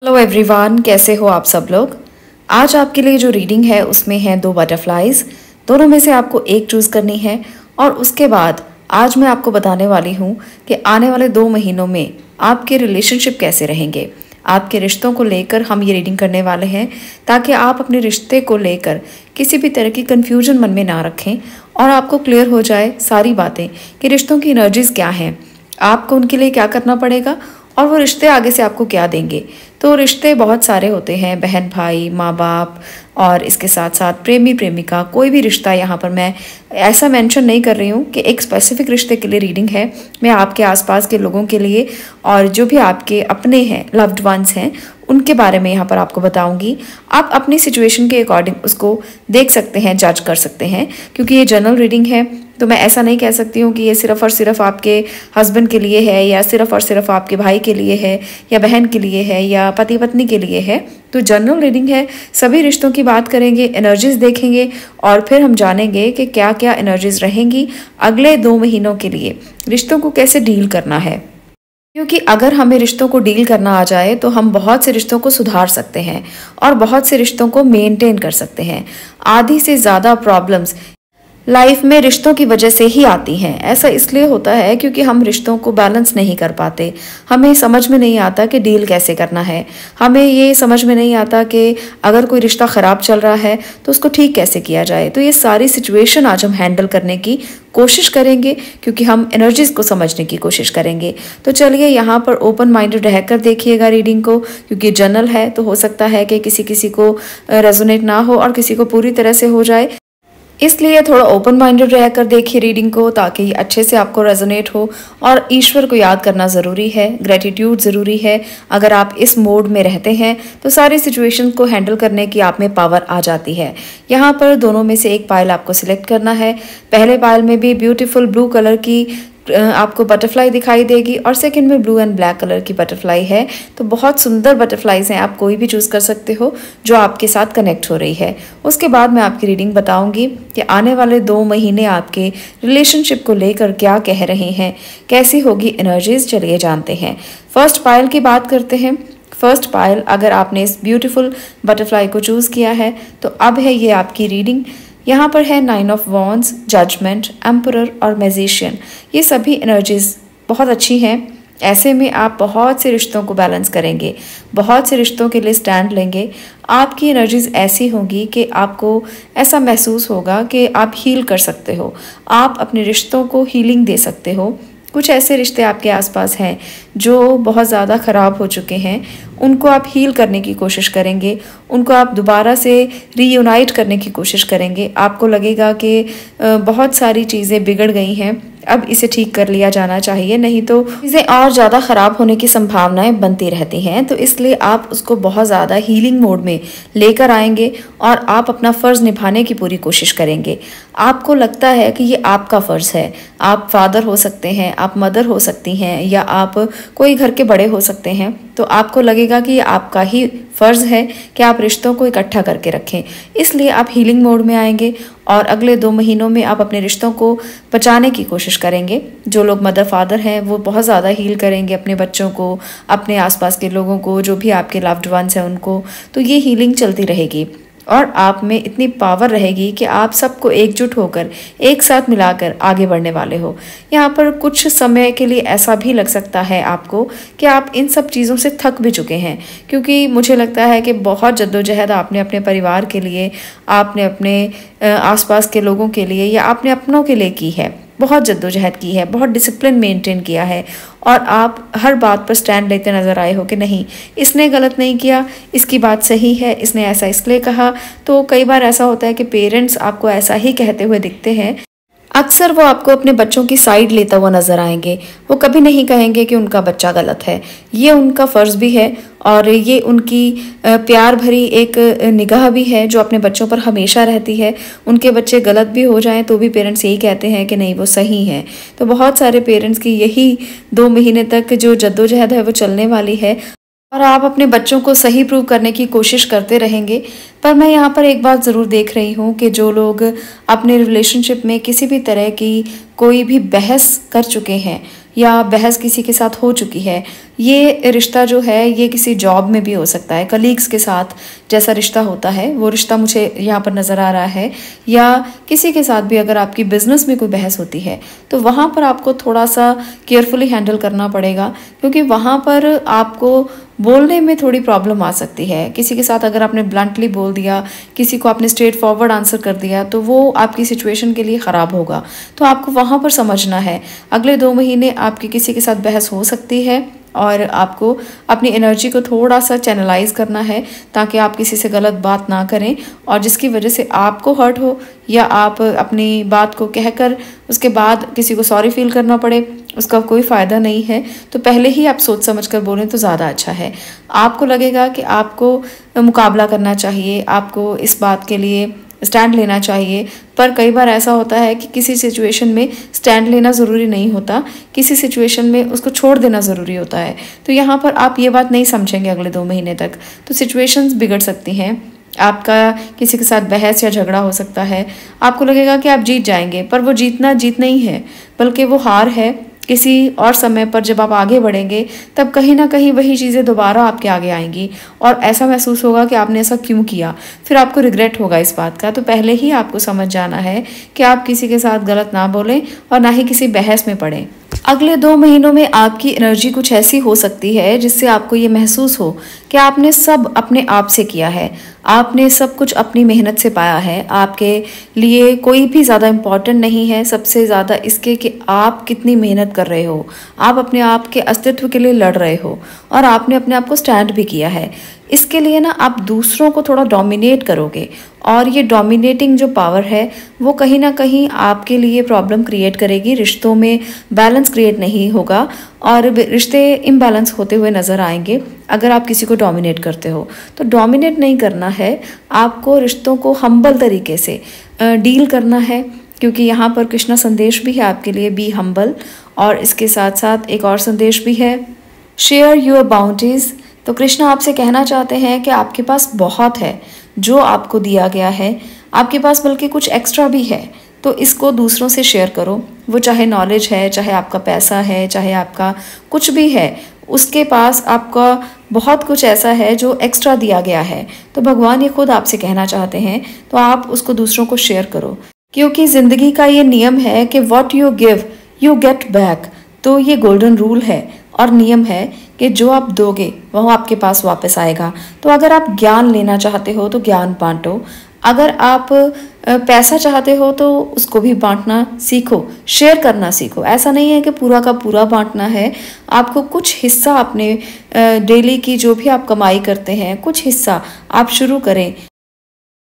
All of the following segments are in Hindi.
हेलो एवरीवन, कैसे हो आप सब लोग। आज आपके लिए जो रीडिंग है उसमें है 2 बटरफ्लाइज। दोनों में से आपको एक चूज़ करनी है और उसके बाद आज मैं आपको बताने वाली हूँ कि आने वाले 2 महीनों में आपके रिलेशनशिप कैसे रहेंगे। आपके रिश्तों को लेकर हम ये रीडिंग करने वाले हैं ताकि आप अपने रिश्ते को लेकर किसी भी तरह की कन्फ्यूजन मन में ना रखें और आपको क्लियर हो जाए सारी बातें कि रिश्तों की एनर्जीज क्या हैं, आपको उनके लिए क्या करना पड़ेगा और वो रिश्ते आगे से आपको क्या देंगे। तो रिश्ते बहुत सारे होते हैं, बहन भाई, माँ बाप और इसके साथ साथ प्रेमी प्रेमिका, कोई भी रिश्ता। यहाँ पर मैं ऐसा मेंशन नहीं कर रही हूँ कि एक स्पेसिफिक रिश्ते के लिए रीडिंग है। मैं आपके आसपास के लोगों के लिए और जो भी आपके अपने हैं, लव्ड वंस हैं, उनके बारे में यहाँ पर आपको बताऊंगी। आप अपनी सिचुएशन के अकॉर्डिंग उसको देख सकते हैं, जज कर सकते हैं, क्योंकि ये जनरल रीडिंग है। तो मैं ऐसा नहीं कह सकती हूँ कि ये सिर्फ़ और सिर्फ आपके हस्बैंड के लिए है या सिर्फ़ और सिर्फ आपके भाई के लिए है या बहन के लिए है या पति पत्नी के लिए है। तो जनरल रीडिंग है, सभी रिश्तों की बात करेंगे, एनर्जीज देखेंगे और फिर हम जानेंगे कि क्या क्या एनर्जीज रहेंगी अगले 2 महीनों के लिए, रिश्तों को कैसे डील करना है। क्योंकि अगर हमें रिश्तों को डील करना आ जाए तो हम बहुत से रिश्तों को सुधार सकते हैं और बहुत से रिश्तों को मेंटेन कर सकते हैं। आधी से ज़्यादा प्रॉब्लम्स लाइफ में रिश्तों की वजह से ही आती हैं। ऐसा इसलिए होता है क्योंकि हम रिश्तों को बैलेंस नहीं कर पाते। हमें समझ में नहीं आता कि डील कैसे करना है। हमें ये समझ में नहीं आता कि अगर कोई रिश्ता ख़राब चल रहा है तो उसको ठीक कैसे किया जाए। तो ये सारी सिचुएशन आज हम हैंडल करने की कोशिश करेंगे क्योंकि हम एनर्जीज को समझने की कोशिश करेंगे। तो चलिए यहाँ पर ओपन माइंडेड रहकर देखिएगा रीडिंग को, क्योंकि जनरल है तो हो सकता है कि किसी किसी को रेजोनेट ना हो और किसी को पूरी तरह से हो जाए। इसलिए थोड़ा ओपन माइंडेड रहकर देखिए रीडिंग को ताकि अच्छे से आपको रेजोनेट हो। और ईश्वर को याद करना ज़रूरी है, ग्रेटिट्यूड ज़रूरी है। अगर आप इस मोड में रहते हैं तो सारी सिचुएशन को हैंडल करने की आप में पावर आ जाती है। यहाँ पर दोनों में से एक पायल आपको सिलेक्ट करना है। पहले पायल में भी ब्यूटीफुल ब्लू कलर की आपको बटरफ्लाई दिखाई देगी और सेकंड में ब्लू एंड ब्लैक कलर की बटरफ्लाई है। तो बहुत सुंदर बटरफ्लाईज हैं, आप कोई भी चूज़ कर सकते हो जो आपके साथ कनेक्ट हो रही है। उसके बाद मैं आपकी रीडिंग बताऊंगी कि आने वाले 2 महीने आपके रिलेशनशिप को लेकर क्या कह रहे हैं, कैसी होगी एनर्जीज। चलिए जानते हैं। फर्स्ट पायल की बात करते हैं। फर्स्ट पायल, अगर आपने इस ब्यूटीफुल बटरफ्लाई को चूज़ किया है तो अब है ये आपकी रीडिंग। यहाँ पर है 9 ऑफ वॉन्ड्स, जजमेंट, एम्परर और मैजिशियन। ये सभी एनर्जीज बहुत अच्छी हैं। ऐसे में आप बहुत से रिश्तों को बैलेंस करेंगे, बहुत से रिश्तों के लिए स्टैंड लेंगे। आपकी एनर्जीज ऐसी होंगी कि आपको ऐसा महसूस होगा कि आप हील कर सकते हो, आप अपने रिश्तों को हीलिंग दे सकते हो। कुछ ऐसे रिश्ते आपके आसपास हैं जो बहुत ज़्यादा ख़राब हो चुके हैं, उनको आप हील करने की कोशिश करेंगे, उनको आप दोबारा से रीयूनाइट करने की कोशिश करेंगे। आपको लगेगा कि बहुत सारी चीज़ें बिगड़ गई हैं, अब इसे ठीक कर लिया जाना चाहिए, नहीं तो चीज़ें और ज़्यादा ख़राब होने की संभावनाएं बनती रहती हैं। तो इसलिए आप उसको बहुत ज़्यादा हीलिंग मोड में लेकर आएंगे और आप अपना फ़र्ज़ निभाने की पूरी कोशिश करेंगे। आपको लगता है कि ये आपका फ़र्ज़ है। आप फादर हो सकते हैं, आप मदर हो सकती हैं या आप कोई घर के बड़े हो सकते हैं। तो आपको लगेगा कि ये आपका ही फ़र्ज़ है कि आप रिश्तों को इकट्ठा करके रखें। इसलिए आप हीलिंग मोड में आएंगे और अगले 2 महीनों में आप अपने रिश्तों को बचाने की कोशिश करेंगे। जो लोग मदर फादर हैं वो बहुत ज़्यादा हील करेंगे अपने बच्चों को, अपने आसपास के लोगों को, जो भी आपके लव्ड वंस हैं उनको। तो ये हीलिंग चलती रहेगी और आप में इतनी पावर रहेगी कि आप सबको एकजुट होकर एक साथ मिलाकर आगे बढ़ने वाले हो। यहाँ पर कुछ समय के लिए ऐसा भी लग सकता है आपको कि आप इन सब चीज़ों से थक भी चुके हैं, क्योंकि मुझे लगता है कि बहुत जद्दोजहद आपने अपने परिवार के लिए, आपने अपने आसपास के लोगों के लिए या आपने अपनों के लिए की है। बहुत जद्दोजहद की है, बहुत डिसिप्लिन मेंटेन किया है और आप हर बात पर स्टैंड लेते नज़र आए हो कि नहीं, इसने गलत नहीं किया, इसकी बात सही है, इसने ऐसा इसलिए कहा। तो कई बार ऐसा होता है कि पेरेंट्स आपको ऐसा ही कहते हुए दिखते हैं। अक्सर वो आपको अपने बच्चों की साइड लेता हुआ नज़र आएंगे। वो कभी नहीं कहेंगे कि उनका बच्चा गलत है। ये उनका फ़र्ज़ भी है और ये उनकी प्यार भरी एक निगाह भी है जो अपने बच्चों पर हमेशा रहती है। उनके बच्चे गलत भी हो जाएं तो भी पेरेंट्स यही कहते हैं कि नहीं, वो सही हैं। तो बहुत सारे पेरेंट्स की यही 2 महीने तक जो जद्दोजहद है वो चलने वाली है और आप अपने बच्चों को सही प्रूव करने की कोशिश करते रहेंगे। पर मैं यहाँ पर एक बात ज़रूर देख रही हूँ कि जो लोग अपने रिलेशनशिप में किसी भी तरह की कोई भी बहस कर चुके हैं, या बहस किसी के साथ हो चुकी है। ये रिश्ता जो है ये किसी जॉब में भी हो सकता है, कलीग्स के साथ जैसा रिश्ता होता है वो रिश्ता मुझे यहाँ पर नज़र आ रहा है। या किसी के साथ भी अगर आपकी बिज़नेस में कोई बहस होती है तो वहाँ पर आपको थोड़ा सा केयरफुली हैंडल करना पड़ेगा, क्योंकि वहाँ पर आपको बोलने में थोड़ी प्रॉब्लम आ सकती है। किसी के साथ अगर आपने ब्लंटली बोल दिया, किसी को आपने स्ट्रेट फॉरवर्ड आंसर कर दिया तो वो आपकी सिचुएशन के लिए ख़राब होगा। तो आपको वहाँ पर समझना है। अगले 2 महीने आपकी किसी के साथ बहस हो सकती है और आपको अपनी एनर्जी को थोड़ा सा चैनलाइज करना है ताकि आप किसी से गलत बात ना करें और जिसकी वजह से आपको हर्ट हो या आप अपनी बात को कहकर उसके बाद किसी को सॉरी फील करना पड़े, उसका कोई फ़ायदा नहीं है। तो पहले ही आप सोच समझ कर बोलें तो ज़्यादा अच्छा है। आपको लगेगा कि आपको मुकाबला करना चाहिए, आपको इस बात के लिए स्टैंड लेना चाहिए, पर कई बार ऐसा होता है कि किसी सिचुएशन में स्टैंड लेना ज़रूरी नहीं होता, किसी सिचुएशन में उसको छोड़ देना ज़रूरी होता है। तो यहाँ पर आप ये बात नहीं समझेंगे अगले 2 महीने तक, तो सिचुएशंस बिगड़ सकती हैं। आपका किसी के साथ बहस या झगड़ा हो सकता है, आपको लगेगा कि आप जीत जाएंगे, पर वो जीतना जीत नहीं है बल्कि वो हार है। किसी और समय पर जब आप आगे बढ़ेंगे तब कहीं ना कहीं वही चीज़ें दोबारा आपके आगे आएंगी और ऐसा महसूस होगा कि आपने ऐसा क्यों किया, फिर आपको रिग्रेट होगा इस बात का। तो पहले ही आपको समझ जाना है कि आप किसी के साथ गलत ना बोलें और ना ही किसी बहस में पड़ें। अगले 2 महीनों में आपकी एनर्जी कुछ ऐसी हो सकती है जिससे आपको ये महसूस हो कि आपने सब अपने आप से किया है, आपने सब कुछ अपनी मेहनत से पाया है। आपके लिए कोई भी ज़्यादा इम्पॉर्टेंट नहीं है, सबसे ज़्यादा इसके कि आप कितनी मेहनत कर रहे हो, आप अपने आप के अस्तित्व के लिए लड़ रहे हो और आपने अपने आप को स्टैंड भी किया है। इसके लिए ना आप दूसरों को थोड़ा डोमिनेट करोगे और ये डोमिनेटिंग जो पावर है वो कहीं ना कहीं आपके लिए प्रॉब्लम क्रिएट करेगी। रिश्तों में बैलेंस क्रिएट नहीं होगा और रिश्ते इम्बैलेंस होते हुए नज़र आएंगे अगर आप किसी को डोमिनेट करते हो। तो डोमिनेट नहीं करना है, आपको रिश्तों को हम्बल तरीके से डील करना है, क्योंकि यहाँ पर कृष्णा संदेश भी है आपके लिए, बी हम्बल। और इसके साथ साथ एक और संदेश भी है, शेयर योर बाउंड्रीज। तो कृष्णा आपसे कहना चाहते हैं कि आपके पास बहुत है जो आपको दिया गया है, आपके पास बल्कि कुछ एक्स्ट्रा भी है, तो इसको दूसरों से शेयर करो। वो चाहे नॉलेज है, चाहे आपका पैसा है, चाहे आपका कुछ भी है, उसके पास आपका बहुत कुछ ऐसा है जो एक्स्ट्रा दिया गया है। तो भगवान ये खुद आपसे कहना चाहते हैं तो आप उसको दूसरों को शेयर करो, क्योंकि ज़िंदगी का ये नियम है कि what you give you get back. तो ये गोल्डन रूल है और नियम है कि जो आप दोगे वह आपके पास वापस आएगा। तो अगर आप ज्ञान लेना चाहते हो तो ज्ञान बांटो, अगर आप पैसा चाहते हो तो उसको भी बांटना सीखो, शेयर करना सीखो। ऐसा नहीं है कि पूरा का पूरा बांटना है, आपको कुछ हिस्सा अपने डेली की जो भी आप कमाई करते हैं कुछ हिस्सा आप शुरू करें,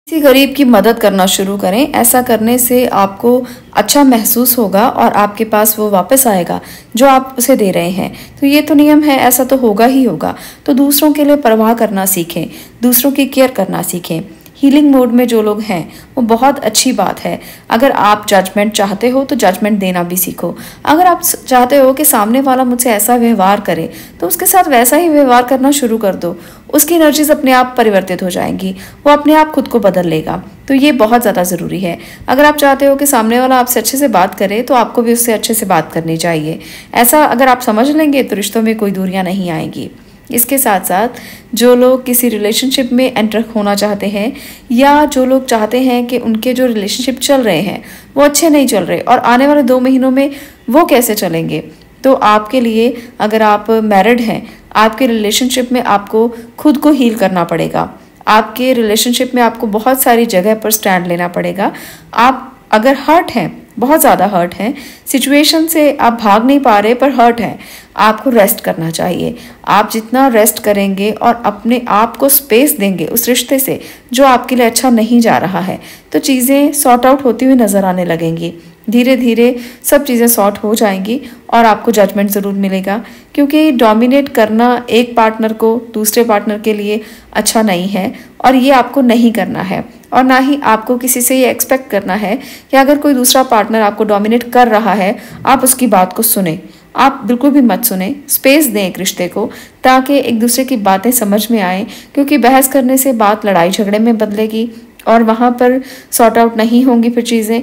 किसी गरीब की मदद करना शुरू करें। ऐसा करने से आपको अच्छा महसूस होगा और आपके पास वो वापस आएगा जो आप उसे दे रहे हैं। तो ये तो नियम है, ऐसा तो होगा ही होगा। तो दूसरों के लिए परवाह करना सीखें, दूसरों की केयर करना सीखें। हीलिंग मोड में जो लोग हैं वो बहुत अच्छी बात है। अगर आप जजमेंट चाहते हो तो जजमेंट देना भी सीखो। अगर आप चाहते हो कि सामने वाला मुझसे ऐसा व्यवहार करे तो उसके साथ वैसा ही व्यवहार करना शुरू कर दो, उसकी एनर्जीज अपने आप परिवर्तित हो जाएंगी, वो अपने आप खुद को बदल लेगा। तो ये बहुत ज़्यादा ज़रूरी है। अगर आप चाहते हो कि सामने वाला आपसे अच्छे से बात करे तो आपको भी उससे अच्छे से बात करनी चाहिए। ऐसा अगर आप समझ लेंगे तो रिश्तों में कोई दूरियां नहीं आएंगी। इसके साथ साथ जो लोग किसी रिलेशनशिप में एंटर होना चाहते हैं या जो लोग चाहते हैं कि उनके जो रिलेशनशिप चल रहे हैं वो अच्छे नहीं चल रहे और आने वाले 2 महीनों में वो कैसे चलेंगे, तो आपके लिए अगर आप मैरिड हैं, आपके रिलेशनशिप में आपको खुद को हील करना पड़ेगा। आपके रिलेशनशिप में आपको बहुत सारी जगह पर स्टैंड लेना पड़ेगा। आप अगर हर्ट हैं, बहुत ज़्यादा हर्ट हैं, सिचुएशन से आप भाग नहीं पा रहे पर हर्ट हैं, आपको रेस्ट करना चाहिए। आप जितना रेस्ट करेंगे और अपने आप को स्पेस देंगे उस रिश्ते से जो आपके लिए अच्छा नहीं जा रहा है, तो चीज़ें सॉर्ट आउट होती हुई नज़र आने लगेंगी। धीरे धीरे सब चीज़ें सॉर्ट हो जाएंगी और आपको जजमेंट ज़रूर मिलेगा, क्योंकि डोमिनेट करना एक पार्टनर को दूसरे पार्टनर के लिए अच्छा नहीं है और ये आपको नहीं करना है। और ना ही आपको किसी से ये एक्सपेक्ट करना है कि अगर कोई दूसरा पार्टनर आपको डोमिनेट कर रहा है आप उसकी बात को सुने। आप बिल्कुल भी मत सुने, स्पेस दें एक रिश्ते को ताकि एक दूसरे की बातें समझ में आए, क्योंकि बहस करने से बात लड़ाई झगड़े में बदलेगी और वहाँ पर सॉर्ट आउट नहीं होंगी फिर चीज़ें।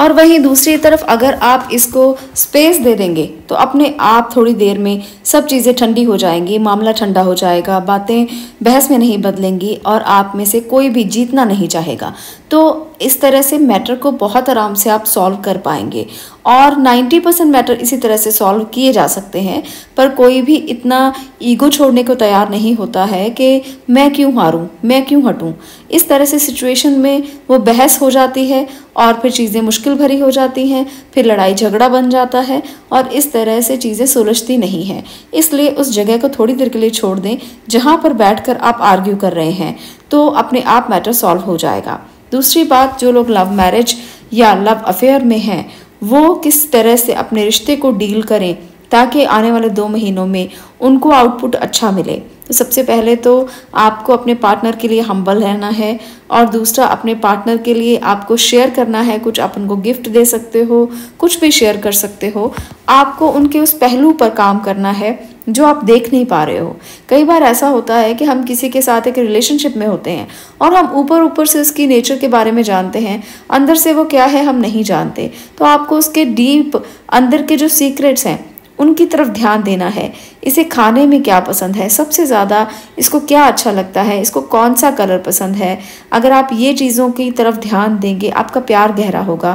और वहीं दूसरी तरफ अगर आप इसको स्पेस दे देंगे तो अपने आप थोड़ी देर में सब चीज़ें ठंडी हो जाएंगी, मामला ठंडा हो जाएगा, बातें बहस में नहीं बदलेंगी और आप में से कोई भी जीतना नहीं चाहेगा। तो इस तरह से मैटर को बहुत आराम से आप सॉल्व कर पाएंगे और 90% मैटर इसी तरह से सॉल्व किए जा सकते हैं। पर कोई भी इतना ईगो छोड़ने को तैयार नहीं होता है कि मैं क्यों हारूं, मैं क्यों हटूं। इस तरह से सिचुएशन में वो बहस हो जाती है और फिर चीज़ें मुश्किल भरी हो जाती हैं, फिर लड़ाई झगड़ा बन जाता है और इस तरह से चीज़ें सुलझती नहीं हैं। इसलिए उस जगह को थोड़ी देर के लिए छोड़ दें जहाँ पर बैठकर आप आर्ग्यू कर रहे हैं, तो अपने आप मैटर सॉल्व हो जाएगा। दूसरी बात, जो लोग लव मैरिज या लव अफेयर में हैं वो किस तरह से अपने रिश्ते को डील करें ताकि आने वाले 2 महीनों में उनको आउटपुट अच्छा मिले। तो सबसे पहले तो आपको अपने पार्टनर के लिए हम्बल रहना है और दूसरा अपने पार्टनर के लिए आपको शेयर करना है। कुछ आप उनको गिफ्ट दे सकते हो, कुछ भी शेयर कर सकते हो। आपको उनके उस पहलू पर काम करना है जो आप देख नहीं पा रहे हो। कई बार ऐसा होता है कि हम किसी के साथ एक रिलेशनशिप में होते हैं और हम ऊपर ऊपर से उसकी नेचर के बारे में जानते हैं, अंदर से वो क्या है हम नहीं जानते। तो आपको उसके डीप अंदर के जो सीक्रेट्स हैं उनकी तरफ ध्यान देना है। इसे खाने में क्या पसंद है, सबसे ज़्यादा इसको क्या अच्छा लगता है, इसको कौन सा कलर पसंद है। अगर आप ये चीज़ों की तरफ ध्यान देंगे, आपका प्यार गहरा होगा,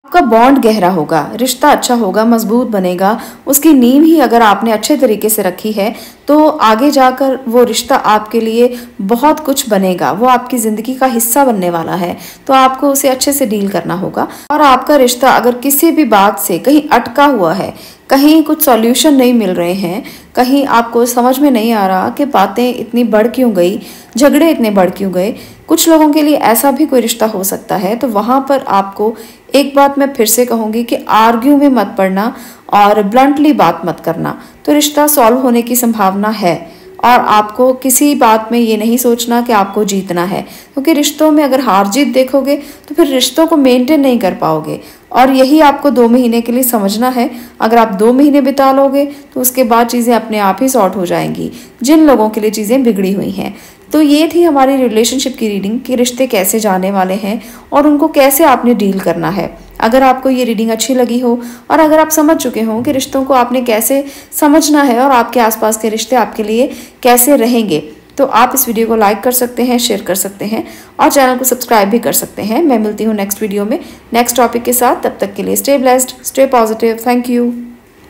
आपका बॉन्ड गहरा होगा, रिश्ता अच्छा होगा, मजबूत बनेगा। उसकी नींव ही अगर आपने अच्छे तरीके से रखी है तो आगे जाकर वो रिश्ता आपके लिए बहुत कुछ बनेगा, वो आपकी ज़िंदगी का हिस्सा बनने वाला है। तो आपको उसे अच्छे से डील करना होगा। और आपका रिश्ता अगर किसी भी बात से कहीं अटका हुआ है, कहीं कुछ सॉल्यूशन नहीं मिल रहे हैं, कहीं आपको समझ में नहीं आ रहा कि बातें इतनी बढ़ क्यों गई, झगड़े इतने बढ़ क्यों गए, कुछ लोगों के लिए ऐसा भी कोई रिश्ता हो सकता है। तो वहाँ पर आपको एक बात मैं फिर से कहूँगी कि आर्ग्यू में मत पड़ना और ब्लंटली बात मत करना, तो रिश्ता सॉल्व होने की संभावना है। और आपको किसी बात में ये नहीं सोचना कि आपको जीतना है, क्योंकि रिश्तों में अगर हार जीत देखोगे तो फिर रिश्तों को मेंटेन नहीं कर पाओगे। और यही आपको 2 महीने के लिए समझना है। अगर आप 2 महीने बिता लोगे तो उसके बाद चीज़ें अपने आप ही सॉर्ट हो जाएंगी, जिन लोगों के लिए चीज़ें बिगड़ी हुई हैं। तो ये थी हमारी रिलेशनशिप की रीडिंग कि रिश्ते कैसे जाने वाले हैं और उनको कैसे आपने डील करना है। अगर आपको ये रीडिंग अच्छी लगी हो और अगर आप समझ चुके हो कि रिश्तों को आपने कैसे समझना है और आपके आसपास के रिश्ते आपके लिए कैसे रहेंगे, तो आप इस वीडियो को लाइक कर सकते हैं, शेयर कर सकते हैं और चैनल को सब्सक्राइब भी कर सकते हैं। मैं मिलती हूँ नेक्स्ट वीडियो में नेक्स्ट टॉपिक के साथ। तब तक के लिए stay blessed, stay positive, thank you.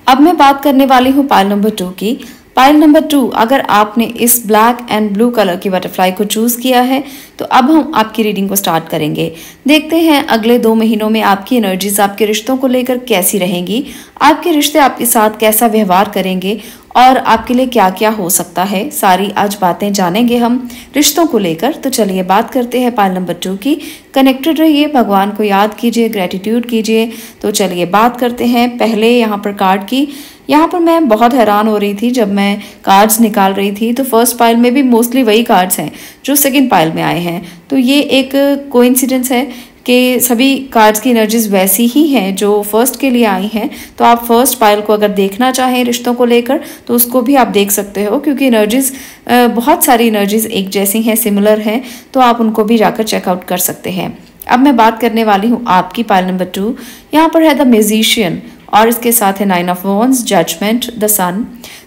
अब मैं बात करने वाली हूँ पाइल नंबर 2 की। पाइल नंबर 2, अगर आपने इस ब्लैक एंड ब्लू कलर की बटरफ्लाई को चूज़ किया है तो अब हम आपकी रीडिंग को स्टार्ट करेंगे। देखते हैं अगले 2 महीनों में आपकी एनर्जीज आपके रिश्तों को लेकर कैसी रहेंगी, आपके रिश्ते आपके साथ कैसा व्यवहार करेंगे और आपके लिए क्या क्या हो सकता है। सारी आज बातें जानेंगे हम रिश्तों को लेकर। तो चलिए बात करते हैं पाइल नंबर 2 की। कनेक्टेड रहिए, भगवान को याद कीजिए, ग्रेटिट्यूड कीजिए। तो चलिए बात करते हैं पहले यहाँ पर कार्ड की। यहाँ पर मैं बहुत हैरान हो रही थी जब मैं कार्ड्स निकाल रही थी, तो फर्स्ट पाइल में भी मोस्टली वही कार्ड्स हैं जो सेकंड पाइल में आए हैं। तो ये एक कोइंसिडेंस है कि सभी कार्ड्स की एनर्जीज वैसी ही हैं जो फर्स्ट के लिए आई हैं। तो आप फर्स्ट पाइल को अगर देखना चाहें रिश्तों को लेकर तो उसको भी आप देख सकते हो, क्योंकि एनर्जीज बहुत सारी एनर्जीज एक जैसी हैं, सिमिलर हैं, तो आप उनको भी जाकर चेकआउट कर सकते हैं। अब मैं बात करने वाली हूँ आपकी पाइल नंबर 2। यहाँ पर है द म्यूजिशियन और इसके साथ है 9 ऑफ वॉन्ड्स, जजमेंट, द सन।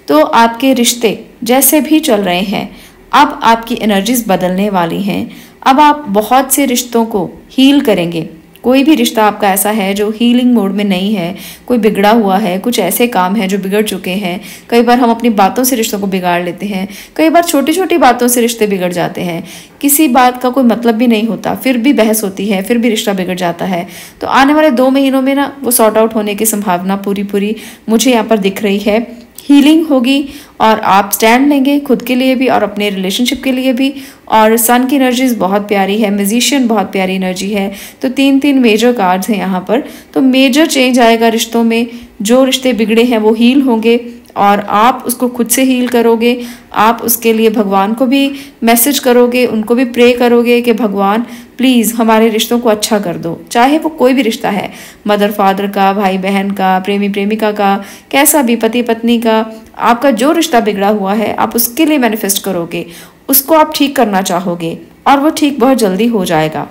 तो आपके रिश्ते जैसे भी चल रहे हैं अब आपकी एनर्जीज बदलने वाली हैं। अब आप बहुत से रिश्तों को हील करेंगे। कोई भी रिश्ता आपका ऐसा है जो हीलिंग मोड में नहीं है, कोई बिगड़ा हुआ है, कुछ ऐसे काम हैं जो बिगड़ चुके हैं। कई बार हम अपनी बातों से रिश्तों को बिगाड़ लेते हैं, कई बार छोटी छोटी बातों से रिश्ते बिगड़ जाते हैं। किसी बात का कोई मतलब भी नहीं होता, फिर भी बहस होती है, फिर भी रिश्ता बिगड़ जाता है। तो आने वाले 2 महीनों में ना वो सॉर्ट आउट होने की संभावना पूरी मुझे यहाँ पर दिख रही है। हीलिंग होगी और आप स्टैंड लेंगे खुद के लिए भी और अपने रिलेशनशिप के लिए भी। और सन की एनर्जीज बहुत प्यारी है, म्यूजिशियन बहुत प्यारी एनर्जी है। तो 3 मेजर कार्ड्स हैं यहाँ पर। तो मेजर चेंज आएगा रिश्तों में, जो रिश्ते बिगड़े हैं वो हील होंगे और आप उसको खुद से हील करोगे। आप उसके लिए भगवान को भी मैसेज करोगे, उनको भी प्रे करोगे कि भगवान प्लीज़ हमारे रिश्तों को अच्छा कर दो। चाहे वो कोई भी रिश्ता है, मदर फादर का, भाई बहन का, प्रेमी प्रेमिका का, कैसा भी, पति पत्नी का, आपका जो रिश्ता बिगड़ा हुआ है आप उसके लिए मैनिफेस्ट करोगे, उसको आप ठीक करना चाहोगे और वो ठीक बहुत जल्दी हो जाएगा।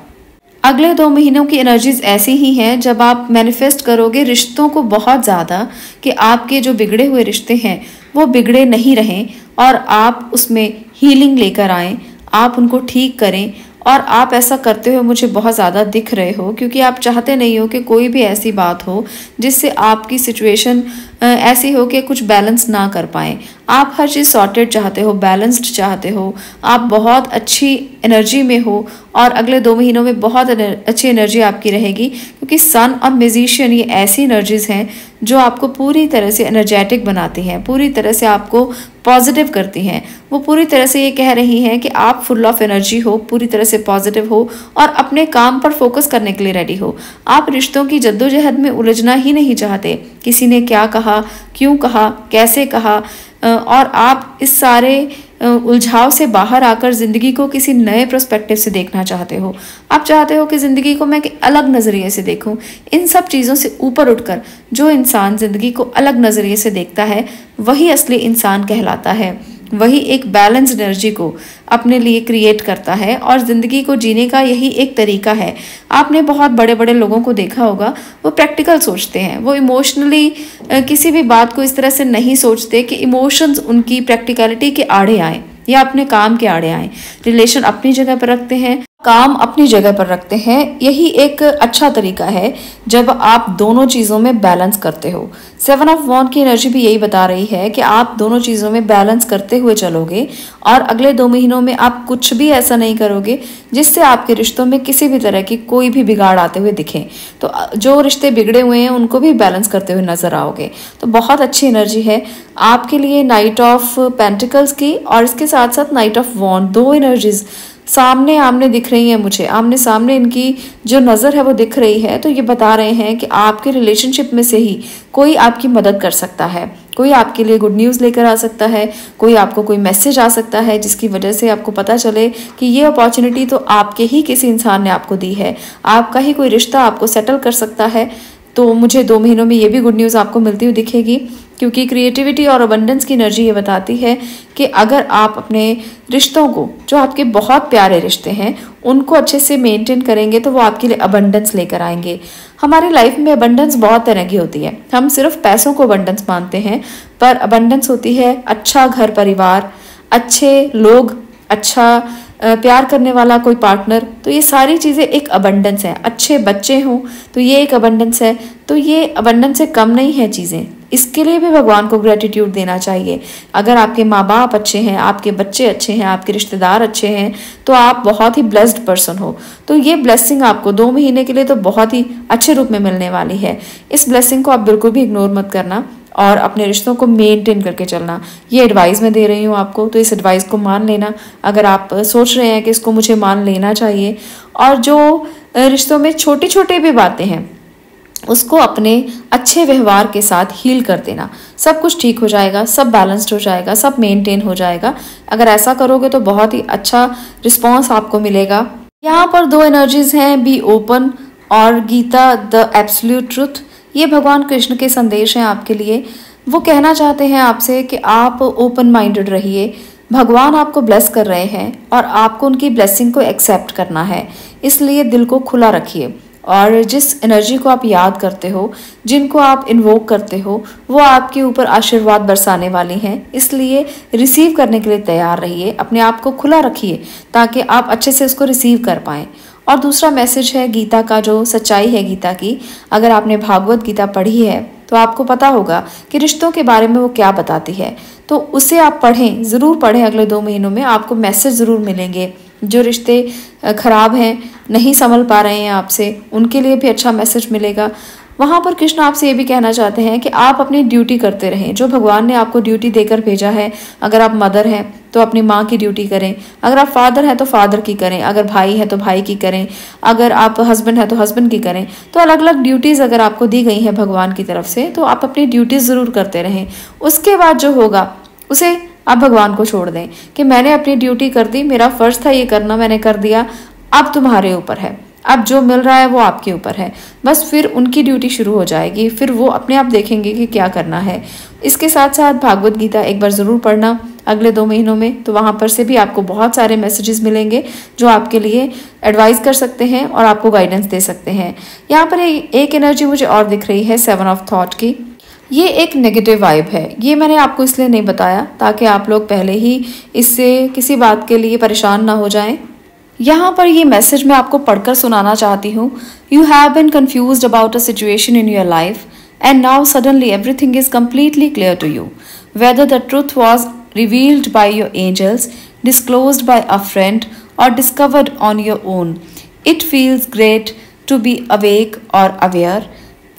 अगले 2 महीनों की एनर्जीज ऐसी ही हैं जब आप मैनिफेस्ट करोगे रिश्तों को बहुत ज़्यादा, कि आपके जो बिगड़े हुए रिश्ते हैं वो बिगड़े नहीं रहें और आप उसमें हीलिंग लेकर आएँ, आप उनको ठीक करें। और आप ऐसा करते हुए मुझे बहुत ज़्यादा दिख रहे हो, क्योंकि आप चाहते नहीं हो कि कोई भी ऐसी बात हो जिससे आपकी सिचुएशन ऐसी हो कि कुछ बैलेंस ना कर पाएँ। आप हर चीज़ सॉर्टेड चाहते हो, बैलेंस्ड चाहते हो, आप बहुत अच्छी एनर्जी में हो और अगले 2 महीनों में बहुत अच्छी एनर्जी आपकी रहेगी, क्योंकि सन और म्यूजिशियन ये ऐसी एनर्जीज हैं जो आपको पूरी तरह से एनर्जेटिक बनाती हैं, पूरी तरह से आपको पॉजिटिव करती हैं। वो पूरी तरह से ये कह रही हैं कि आप फुल ऑफ एनर्जी हो, पूरी तरह से पॉजिटिव हो और अपने काम पर फोकस करने के लिए रेडी हो। आप रिश्तों की जद्दोजहद में उलझना ही नहीं चाहते, किसी ने क्या कहा, क्यों कहा, कैसे कहा, और आप इस सारे उलझाव से बाहर आकर ज़िंदगी को किसी नए पर्सपेक्टिव से देखना चाहते हो। आप चाहते हो कि ज़िंदगी को मैं एक अलग नज़रिए से देखूं। इन सब चीज़ों से ऊपर उठकर जो इंसान ज़िंदगी को अलग नज़रिए से देखता है वही असली इंसान कहलाता है, वही एक बैलेंस्ड एनर्जी को अपने लिए क्रिएट करता है और ज़िंदगी को जीने का यही एक तरीका है। आपने बहुत बड़े बड़े लोगों को देखा होगा, वो प्रैक्टिकल सोचते हैं, वो इमोशनली किसी भी बात को इस तरह से नहीं सोचते कि इमोशंस उनकी प्रैक्टिकलिटी के आड़े आए या अपने काम के आड़े आए। रिलेशन अपनी जगह पर रखते हैं, काम अपनी जगह पर रखते हैं। यही एक अच्छा तरीका है जब आप दोनों चीज़ों में बैलेंस करते हो। 7 ऑफ वॉन्ड की एनर्जी भी यही बता रही है कि आप दोनों चीज़ों में बैलेंस करते हुए चलोगे और अगले 2 महीनों में आप कुछ भी ऐसा नहीं करोगे जिससे आपके रिश्तों में किसी भी तरह की कोई भी बिगाड़ आते हुए दिखे। तो जो रिश्ते बिगड़े हुए हैं उनको भी बैलेंस करते हुए नजर आओगे। तो बहुत अच्छी एनर्जी है आपके लिए नाइट ऑफ पेंटिकल्स की और इसके साथ साथ नाइट ऑफ वॉन्ड। 2 एनर्जीज सामने आमने दिख रही है मुझे, आमने सामने इनकी जो नज़र है वो दिख रही है। तो ये बता रहे हैं कि आपके रिलेशनशिप में से ही कोई आपकी मदद कर सकता है, कोई आपके लिए गुड न्यूज़ लेकर आ सकता है, कोई आपको कोई मैसेज आ सकता है जिसकी वजह से आपको पता चले कि ये अपॉर्चुनिटी तो आपके ही किसी इंसान ने आपको दी है, आपका ही कोई रिश्ता आपको सेटल कर सकता है। तो मुझे 2 महीनों में ये भी गुड न्यूज़ आपको मिलती हुई दिखेगी, क्योंकि क्रिएटिविटी और अबंडेंस की एनर्जी ये बताती है कि अगर आप अपने रिश्तों को, जो आपके बहुत प्यारे रिश्ते हैं, उनको अच्छे से मेंटेन करेंगे तो वो आपके लिए अबंडेंस लेकर आएंगे। हमारी लाइफ में अबंडेंस बहुत तरह की होती है, हम सिर्फ पैसों को अबंडेंस मानते हैं, पर अबंडेंस होती है अच्छा घर परिवार, अच्छे लोग, अच्छा प्यार करने वाला कोई पार्टनर। तो ये सारी चीज़ें एक अबंडेंस है। अच्छे बच्चे हों तो ये एक अबंडेंस है। तो ये अबंडेंस से कम नहीं है चीज़ें, इसके लिए भी भगवान को ग्रेटिट्यूड देना चाहिए। अगर आपके माँ बाप अच्छे हैं, आपके बच्चे अच्छे हैं, आपके रिश्तेदार अच्छे हैं, तो आप बहुत ही ब्लेस्ड पर्सन हो। तो ये ब्लेसिंग आपको 2 महीने के लिए तो बहुत ही अच्छे रूप में मिलने वाली है। इस ब्लेसिंग को आप बिल्कुल भी इग्नोर मत करना और अपने रिश्तों को मेंटेन करके चलना। ये एडवाइस मैं दे रही हूँ आपको, तो इस एडवाइस को मान लेना। अगर आप सोच रहे हैं कि इसको मुझे मान लेना चाहिए, और जो रिश्तों में छोटी छोटी भी बातें हैं उसको अपने अच्छे व्यवहार के साथ हील कर देना, सब कुछ ठीक हो जाएगा, सब बैलेंस्ड हो जाएगा, सब मेंटेन हो जाएगा। अगर ऐसा करोगे तो बहुत ही अच्छा रिस्पॉन्स आपको मिलेगा। यहाँ पर 2 एनर्जीज हैं, बी ओपन और गीता द एब्सोल्यूट ट्रुथ। ये भगवान कृष्ण के संदेश हैं आपके लिए। वो कहना चाहते हैं आपसे कि आप ओपन माइंडेड रहिए। भगवान आपको ब्लेस कर रहे हैं और आपको उनकी ब्लेसिंग को एक्सेप्ट करना है, इसलिए दिल को खुला रखिए। और जिस एनर्जी को आप याद करते हो, जिनको आप इन्वोक करते हो, वो आपके ऊपर आशीर्वाद बरसाने वाली हैं, इसलिए रिसीव करने के लिए तैयार रहिए। अपने आप को खुला रखिए ताकि आप अच्छे से उसको रिसीव कर पाएँ। और दूसरा मैसेज है गीता का, जो सच्चाई है गीता की। अगर आपने भागवत गीता पढ़ी है तो आपको पता होगा कि रिश्तों के बारे में वो क्या बताती है, तो उसे आप पढ़ें, ज़रूर पढ़ें। अगले 2 महीनों में आपको मैसेज ज़रूर मिलेंगे। जो रिश्ते खराब हैं, नहीं संभल पा रहे हैं आपसे, उनके लिए भी अच्छा मैसेज मिलेगा। वहाँ पर कृष्ण आपसे ये भी कहना चाहते हैं कि आप अपनी ड्यूटी करते रहें, जो भगवान ने आपको ड्यूटी देकर भेजा है। अगर आप मदर हैं तो अपनी माँ की ड्यूटी करें, अगर आप फादर हैं तो फादर की करें, अगर भाई है तो भाई की करें, अगर आप हस्बैंड हैं तो हस्बैंड की करें। तो अलग अलग ड्यूटीज़ अगर आपको दी गई हैं भगवान की तरफ से, तो आप अपनी ड्यूटीज़ ज़रूर करते रहें। उसके बाद जो होगा उसे आप भगवान को छोड़ दें कि मैंने अपनी ड्यूटी कर दी, मेरा फ़र्ज़ था ये करना, मैंने कर दिया, अब तुम्हारे ऊपर है। अब जो मिल रहा है वो आपके ऊपर है, बस फिर उनकी ड्यूटी शुरू हो जाएगी, फिर वो अपने आप देखेंगे कि क्या करना है। इसके साथ साथ भागवत गीता एक बार ज़रूर पढ़ना अगले 2 महीनों में, तो वहाँ पर से भी आपको बहुत सारे मैसेजेस मिलेंगे जो आपके लिए एडवाइस कर सकते हैं और आपको गाइडेंस दे सकते हैं। यहाँ पर एक एनर्जी मुझे और दिख रही है 7 ऑफ थॉट की। ये एक नेगेटिव वाइब है। ये मैंने आपको इसलिए नहीं बताया ताकि आप लोग पहले ही इससे किसी बात के लिए परेशान ना हो जाएं। यहाँ पर ये मैसेज मैं आपको पढ़कर सुनाना चाहती हूँ। You have been confused about a situation in your life and now suddenly everything is completely clear to you, whether the truth was revealed by your angels, disclosed by a friend, or discovered on your own. It feels great to be awake or aware.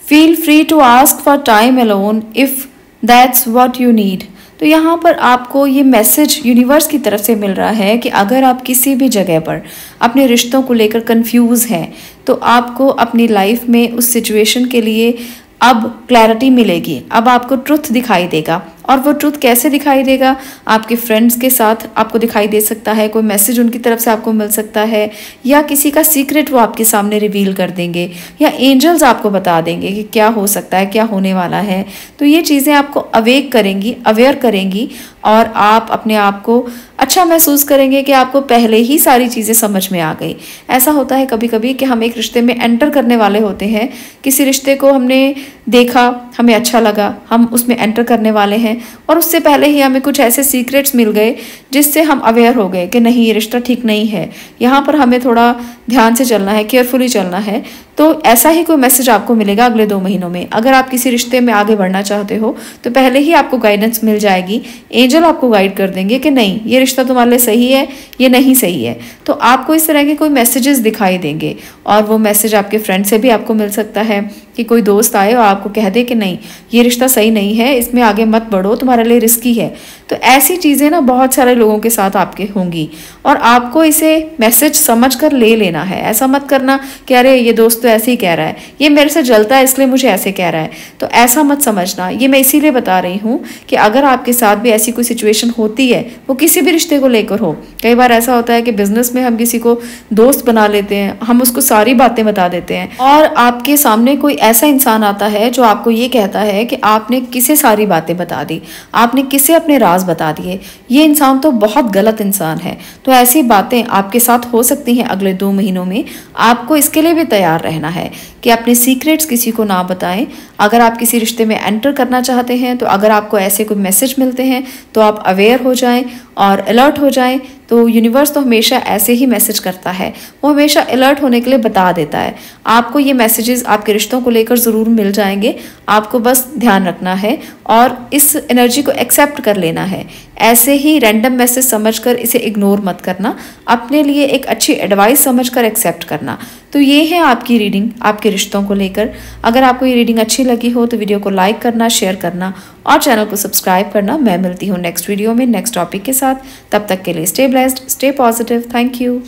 Feel free to ask for time alone if that's what you need. तो यहाँ पर आपको ये मैसेज यूनिवर्स की तरफ से मिल रहा है कि अगर आप किसी भी जगह पर अपने रिश्तों को लेकर कंफ्यूज हैं तो आपको अपनी लाइफ में उस सिचुएशन के लिए अब क्लैरिटी मिलेगी। अब आपको ट्रुथ दिखाई देगा, और वो ट्रुथ कैसे दिखाई देगा? आपके फ्रेंड्स के साथ आपको दिखाई दे सकता है, कोई मैसेज उनकी तरफ से आपको मिल सकता है, या किसी का सीक्रेट वो आपके सामने रिवील कर देंगे, या एंजल्स आपको बता देंगे कि क्या हो सकता है, क्या होने वाला है। तो ये चीज़ें आपको अवेक करेंगी, अवेयर करेंगी, और आप अपने आप को अच्छा महसूस करेंगे कि आपको पहले ही सारी चीज़ें समझ में आ गई। ऐसा होता है कभी कभी कि हम एक रिश्ते में एंटर करने वाले होते हैं, किसी रिश्ते को हमने देखा, हमें अच्छा लगा, हम उसमें एंटर करने वाले हैं, और उससे पहले ही हमें कुछ ऐसे सीक्रेट्स मिल गए जिससे हम अवेयर हो गए कि नहीं, ये रिश्ता ठीक नहीं है, यहाँ पर हमें थोड़ा ध्यान से चलना है, केयरफुली चलना है। तो ऐसा ही कोई मैसेज आपको मिलेगा अगले 2 महीनों में। अगर आप किसी रिश्ते में आगे बढ़ना चाहते हो तो पहले ही आपको गाइडेंस मिल जाएगी, एंजल आपको गाइड कर देंगे कि नहीं, ये रिश्ता तुम्हारे लिए सही है, ये नहीं सही है। तो आपको इस तरह के कोई मैसेजेस दिखाई देंगे, और वो मैसेज आपके फ्रेंड से भी आपको मिल सकता है कि कोई दोस्त आए और आपको कह दे कि नहीं, ये रिश्ता सही नहीं है, इसमें आगे मत बढ़ो, तुम्हारे लिए रिस्की है। तो ऐसी चीज़ें ना बहुत सारे लोगों के साथ आपके होंगी, और आपको इसे मैसेज समझ कर ले लेना है। ऐसा मत करना कि अरे ये दोस्त तो ऐसे ही कह रहा है, ये मेरे से जलता है इसलिए मुझे ऐसे कह रहा है, तो ऐसा मत समझना। ये मैं इसीलिए बता रही हूँ कि अगर आपके साथ भी ऐसी कोई सिचुएशन होती है, वो किसी भी रिश्ते को लेकर हो। कई बार ऐसा होता है कि बिजनेस में हम किसी को दोस्त बना लेते हैं, हम उसको सारी बातें बता देते हैं, और आपके सामने कोई ऐसा इंसान आता है जो आपको ये कहता है कि आपने किसे सारी बातें बता दी, आपने किसे अपने राज बता दिए, ये इंसान तो बहुत गलत इंसान है। तो ऐसी बातें आपके साथ हो सकती हैं अगले 2 महीनों में। आपको इसके लिए भी तैयार रहना है कि अपने सीक्रेट्स किसी को ना बताएं। अगर आप किसी रिश्ते में एंटर करना चाहते हैं, तो अगर आपको ऐसे कोई मैसेज मिलते हैं तो आप अवेयर हो जाएं और अलर्ट हो जाएं। तो यूनिवर्स तो हमेशा ऐसे ही मैसेज करता है, वो हमेशा अलर्ट होने के लिए बता देता है। आपको ये मैसेजेस आपके रिश्तों को लेकर ज़रूर मिल जाएंगे, आपको बस ध्यान रखना है और इस एनर्जी को एक्सेप्ट कर लेना है। ऐसे ही रैंडम मैसेज समझकर इसे इग्नोर मत करना, अपने लिए एक अच्छी एडवाइस समझकर एक्सेप्ट करना। तो ये है आपकी रीडिंग आपके रिश्तों को लेकर। अगर आपको ये रीडिंग अच्छी लगी हो तो वीडियो को लाइक करना, शेयर करना और चैनल को सब्सक्राइब करना। मैं मिलती हूँ नेक्स्ट वीडियो में नेक्स्ट टॉपिक के साथ। तब तक के लिए stay blessed, stay positive. Thank you.